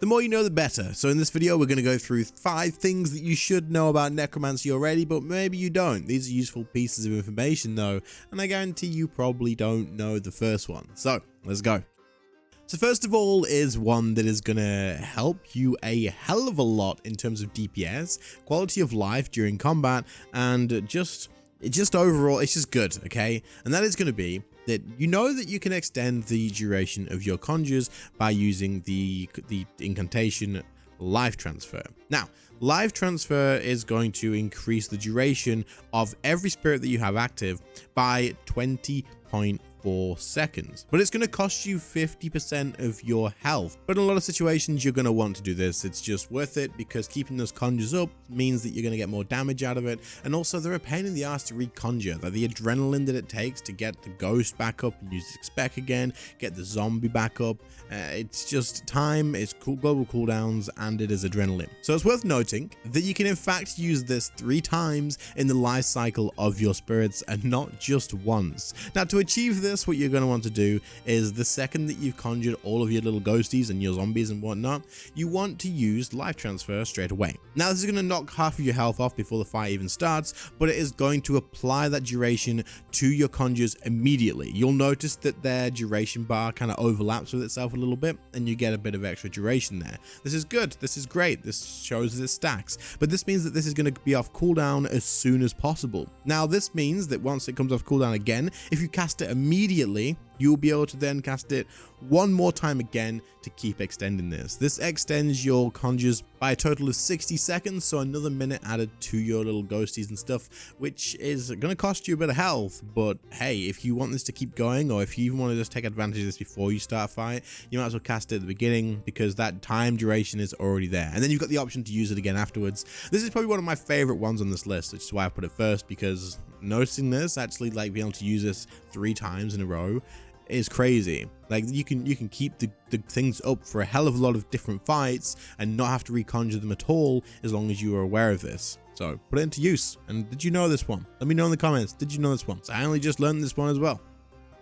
The more you know, the better. So in this video, we're going to go through 5 things that you should know about Necromancy already, but maybe you don't. These are useful pieces of information though, and I guarantee you probably don't know the first one. So let's go. So first of all is one that is going to help you a hell of a lot in terms of DPS, quality of life during combat, and just overall, it's just good, okay? And that is going to be that you know that you can extend the duration of your conjures by using the incantation life transfer. Now, life transfer is going to increase the duration of every spirit that you have active by 20.4 seconds, but it's going to cost you 50% of your health. But in a lot of situations, you're going to want to do this. It's just worth it because keeping those conjures up means that you're going to get more damage out of it, and also they're a pain in the ass to reconjure. Like the adrenaline that it takes to get the ghost back up and use the spec again, get the zombie back up, it's just time, it's global cooldowns, and it is adrenaline. So it's worth noting that you can in fact use this 3 times in the life cycle of your spirits and not just once. Now, to achieve this, what you're going to want to do is the second that you've conjured all of your little ghosties and your zombies and whatnot, you want to use life transfer straight away. Now, this is going to knock half of your health off before the fight even starts, but it is going to apply that duration to your conjures immediately. You'll notice that their duration bar kind of overlaps with itself a little bit, and you get a bit of extra duration there. This is good. This is great. This shows that it stacks, but this means that this is going to be off cooldown as soon as possible. Now, this means that once it comes off cooldown again, if you cast it immediately, you'll be able to then cast it one more time again to keep extending this. This extends your conjures by a total of 60 seconds, so another minute added to your little ghosties and stuff, which is going to cost you a bit of health. But hey, if you want this to keep going, or if you even want to just take advantage of this before you start a fight, you might as well cast it at the beginning because that time duration is already there, and then you've got the option to use it again afterwards. This is probably one of my favorite ones on this list, which is why I put it first, because noticing this, actually like being able to use this 3 times in a row, is crazy. Like you can keep the things up for a hell of a lot of different fights and not have to reconjure them at all, as long as you are aware of this. So put it into use. And did you know this one? Let me know in the comments. Did you know this one? So I only just learned this one as well.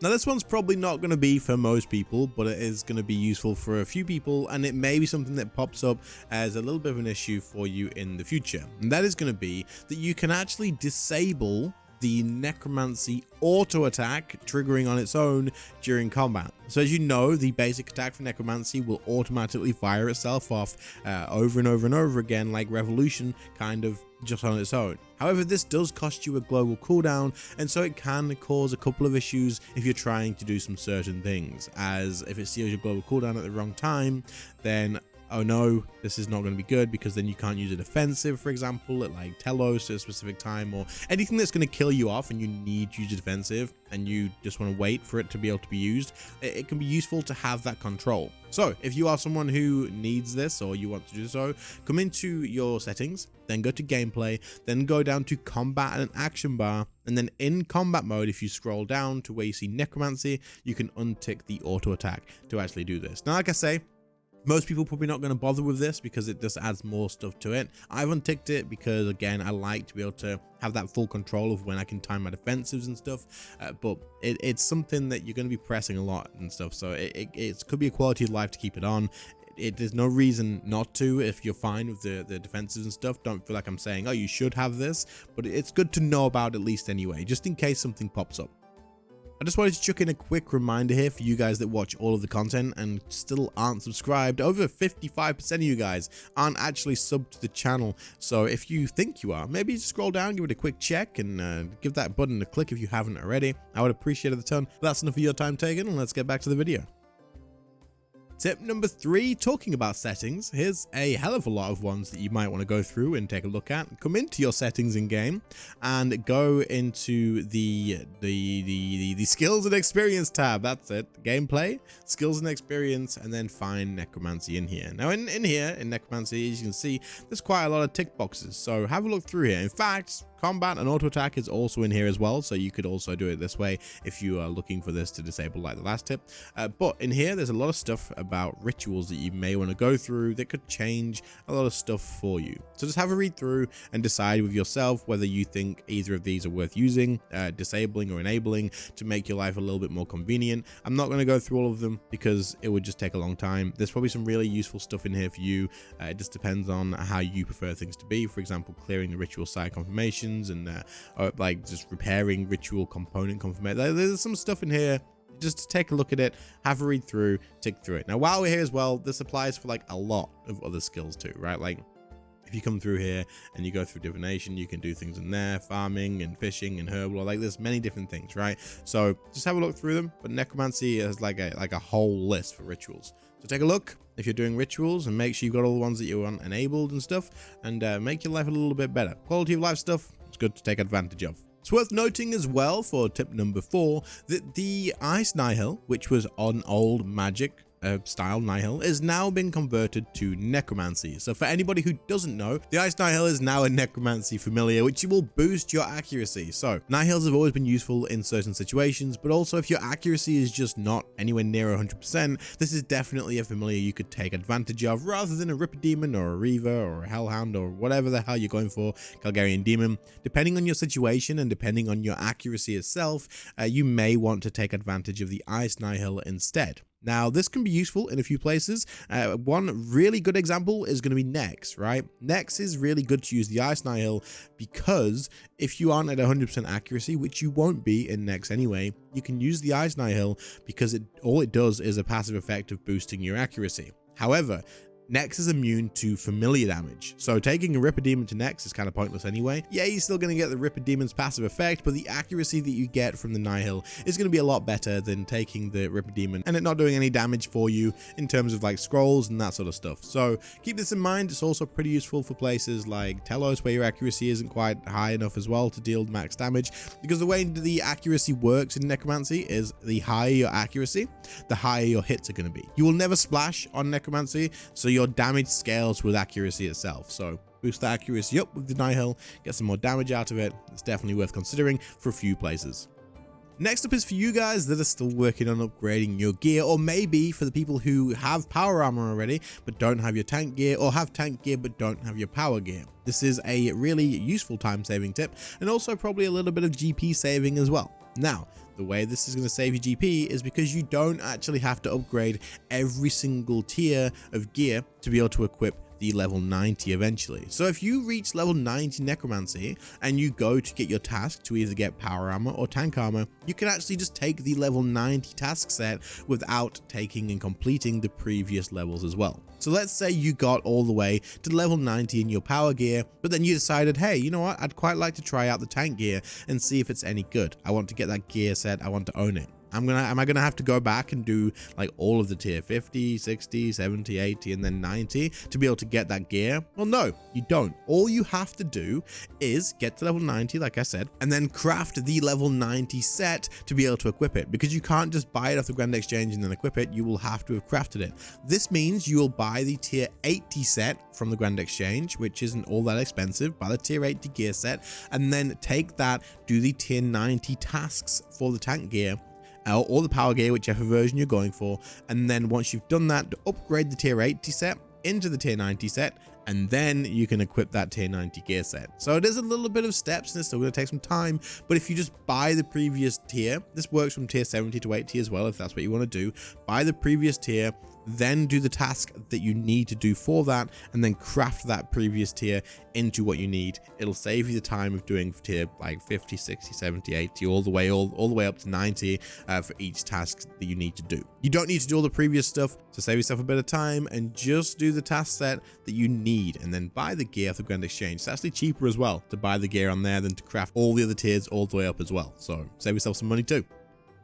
Now, this one's probably not going to be for most people, but it is going to be useful for a few people, and it may be something that pops up as a little bit of an issue for you in the future. And that is going to be that you can actually disable the Necromancy auto attack triggering on its own during combat. So as you know, the basic attack for Necromancy will automatically fire itself off over and over and over again, like Revolution, kind of just on its own. However, this does cost you a global cooldown, and so it can cause a couple of issues if you're trying to do some certain things, as if it steals your global cooldown at the wrong time, then oh no, this is not going to be good, because then you can't use a defensive, for example, at like Telos at a specific time, or anything that's going to kill you off and you need to use a defensive and you just want to wait for it to be able to be used. It can be useful to have that control. So if you are someone who needs this, or you want to do so, come into your settings, then go to gameplay, then go down to combat and action bar, and then in combat mode, if you scroll down to where you see Necromancy, you can untick the auto attack to actually do this. Now, like I say, most people probably not going to bother with this because it just adds more stuff to it. I've unticked it because, again, I like to be able to have that full control of when I can time my defensives and stuff, but it's something that you're going to be pressing a lot and stuff, so it could be a quality of life to keep it on. There's no reason not to if you're fine with the defensives and stuff. Don't feel like I'm saying, oh, you should have this, but it's good to know about at least anyway, just in case something pops up. I just wanted to chuck in a quick reminder here for you guys that watch all of the content and still aren't subscribed. Over 55% of you guys aren't actually subbed to the channel. So if you think you are, maybe just scroll down, give it a quick check, and give that button a click if you haven't already. I would appreciate it a ton. But that's enough of your time taken, and let's get back to the video. Tip number 3, talking about settings. Here's a hell of a lot of ones that you might want to go through and take a look at. Come into your settings in game and go into the skills and experience tab. That's it. Gameplay, skills and experience, and then find Necromancy in here. Now in here in Necromancy, as you can see, there's quite a lot of tick boxes. So have a look through here. In fact, combat and auto attack is also in here as well, so you could also do it this way if you are looking for this to disable like the last tip. But in here, there's a lot of stuff about about rituals that you may want to go through that could change a lot of stuff for you. So just have a read through and decide with yourself whether you think either of these are worth using, disabling or enabling to make your life a little bit more convenient. I'm not going to go through all of them because it would just take a long time. There's probably some really useful stuff in here for you. It just depends on how you prefer things to be. For example, clearing the ritual side confirmations and like just repairing ritual component confirmation. There's some stuff in here. Just take a look at it, have a read through, tick through it. Now, while we're here as well, this applies for like a lot of other skills too, right? Like if you come through here and you go through divination, you can do things in there, farming and fishing and herbal, like there's many different things, right? So just have a look through them. But necromancy is like a whole list for rituals. So take a look if you're doing rituals and make sure you've got all the ones that you want enabled and stuff, and make your life a little bit better. Quality of life stuff, it's good to take advantage of. It's worth noting as well for tip number 4 that the Ice Nihil, which was on old magic style Nihil, is now been converted to Necromancy. So for anybody who doesn't know, the Ice Nihil is now a Necromancy familiar, which will boost your accuracy. So Nihils have always been useful in certain situations, but also if your accuracy is just not anywhere near 100%, this is definitely a familiar you could take advantage of rather than a Ripper Demon or a Reaver or a Hellhound or whatever the hell you're going for, Calgarian Demon. Depending on your situation and depending on your accuracy itself, you may want to take advantage of the Ice Nihil instead. Now, this can be useful in a few places. One really good example is going to be Nex, right? Nex is really good to use the Ice Nihil because if you aren't at 100% accuracy, which you won't be in Nex anyway, you can use the Ice Nihil because all it does is a passive effect of boosting your accuracy. However, Nex is immune to familiar damage, so taking a Ripper Demon to Nex is kind of pointless anyway. Yeah, you're still going to get the Ripper Demon's passive effect, but the accuracy that you get from the Nihil is going to be a lot better than taking the Ripper Demon and it not doing any damage for you in terms of like scrolls and that sort of stuff. So keep this in mind. It's also pretty useful for places like Telos where your accuracy isn't quite high enough as well to deal max damage, because the way the accuracy works in Necromancy is the higher your accuracy, the higher your hits are going to be. You will never splash on Necromancy, so your damage scales with accuracy itself. So boost the accuracy up with the Nihil, get some more damage out of it. It's definitely worth considering for a few places. Next up is for you guys that are still working on upgrading your gear, or maybe for the people who have power armor already but don't have your tank gear, or have tank gear but don't have your power gear. This is a really useful time saving tip, and also probably a little bit of GP saving as well. Now, the way this is going to save you GP is because you don't actually have to upgrade every single tier of gear to be able to equip the level 90 eventually. So if you reach level 90 Necromancy and you go to get your task to either get power armor or tank armor, you can actually just take the level 90 task set without taking and completing the previous levels as well. So let's say you got all the way to level 90 in your power gear, but then you decided, hey, you know what? I'd quite like to try out the tank gear and see if it's any good. I want to get that gear set. I want to own it. Am I gonna have to go back and do like all of the tier 50, 60, 70, 80, and then 90 to be able to get that gear? Well, no, you don't. All you have to do is get to level 90, like I said, and then craft the level 90 set to be able to equip it, because you can't just buy it off the Grand Exchange and then equip it. You will have to have crafted it. This means you will buy the tier 80 set from the Grand Exchange, which isn't all that expensive. Buy the tier 80 gear set and then take that, do the tier 90 tasks for the tank gear, or the power gear, whichever version you're going for, and then once you've done that, to upgrade the tier 80 set into the tier 90 set, and then you can equip that tier 90 gear set. So it is a little bit of steps and it's still going to take some time, but if you just buy the previous tier, this works from tier 70 to 80 as well if that's what you want to do. Buy the previous tier, then do the task that you need to do for that, and then craft that previous tier into what you need. It'll save you the time of doing tier like 50, 60, 70, 80, all the way up to 90 for each task that you need to do. You don't need to do all the previous stuff, so save yourself a bit of time and just do the task set that you need, and then buy the gear off the Grand Exchange. It's actually cheaper as well to buy the gear on there than to craft all the other tiers all the way up as well. So save yourself some money too.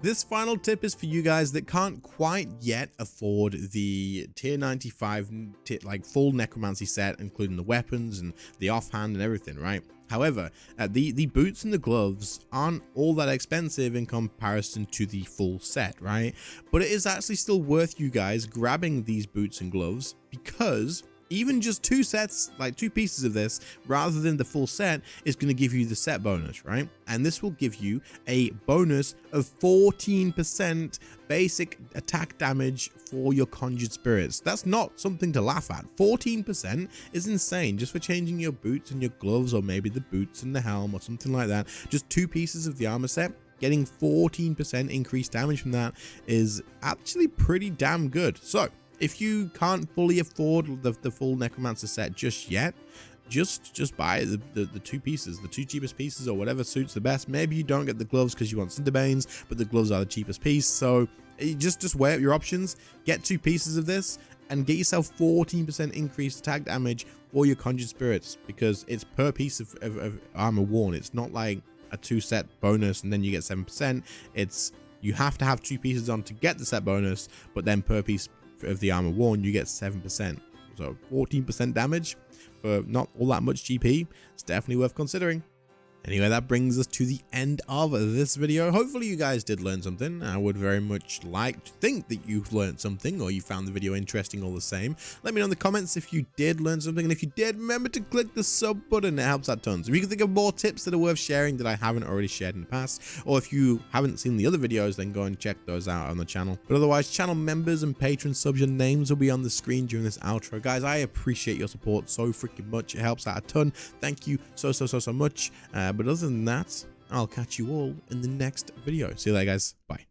This final tip is for you guys that can't quite yet afford the tier 95 like full necromancy set, including the weapons and the offhand and everything, right? However, the boots and the gloves aren't all that expensive in comparison to the full set, right? But it is actually still worth you guys grabbing these boots and gloves, because even just 2 sets, like 2 pieces of this, rather than the full set, is going to give you the set bonus, right? And this will give you a bonus of 14% basic attack damage for your conjured spirits. That's not something to laugh at. 14% is insane just for changing your boots and your gloves, or maybe the boots and the helm or something like that. Just 2 pieces of the armor set. Getting 14% increased damage from that is actually pretty damn good. So if you can't fully afford the full Necromancer set just yet, just buy the 2 pieces, the 2 cheapest pieces, or whatever suits the best. Maybe you don't get the gloves because you want Cinderbanes, but the gloves are the cheapest piece. So just weigh up your options, get 2 pieces of this, and get yourself 14% increased attack damage for your conjured spirits, because it's per piece of armor worn. It's not like a 2 set bonus and then you get 7%. It's, you have to have 2 pieces on to get the set bonus, but then per piece of the armor worn you get 7%. So 14% damage for not all that much GP. It's definitely worth considering. Anyway, that brings us to the end of this video. Hopefully you guys did learn something. I would very much like to think that you've learned something, or you found the video interesting all the same. Let me know in the comments if you did learn something, and if you did, remember to click the sub button. It helps out tons. If you can think of more tips that are worth sharing that I haven't already shared in the past, or if you haven't seen the other videos, then go and check those out on the channel. But otherwise, channel members and patron subs, your names will be on the screen during this outro. Guys, I appreciate your support so freaking much. It helps out a ton. Thank you so much. But other than that, I'll catch you all in the next video. See you later, guys. Bye.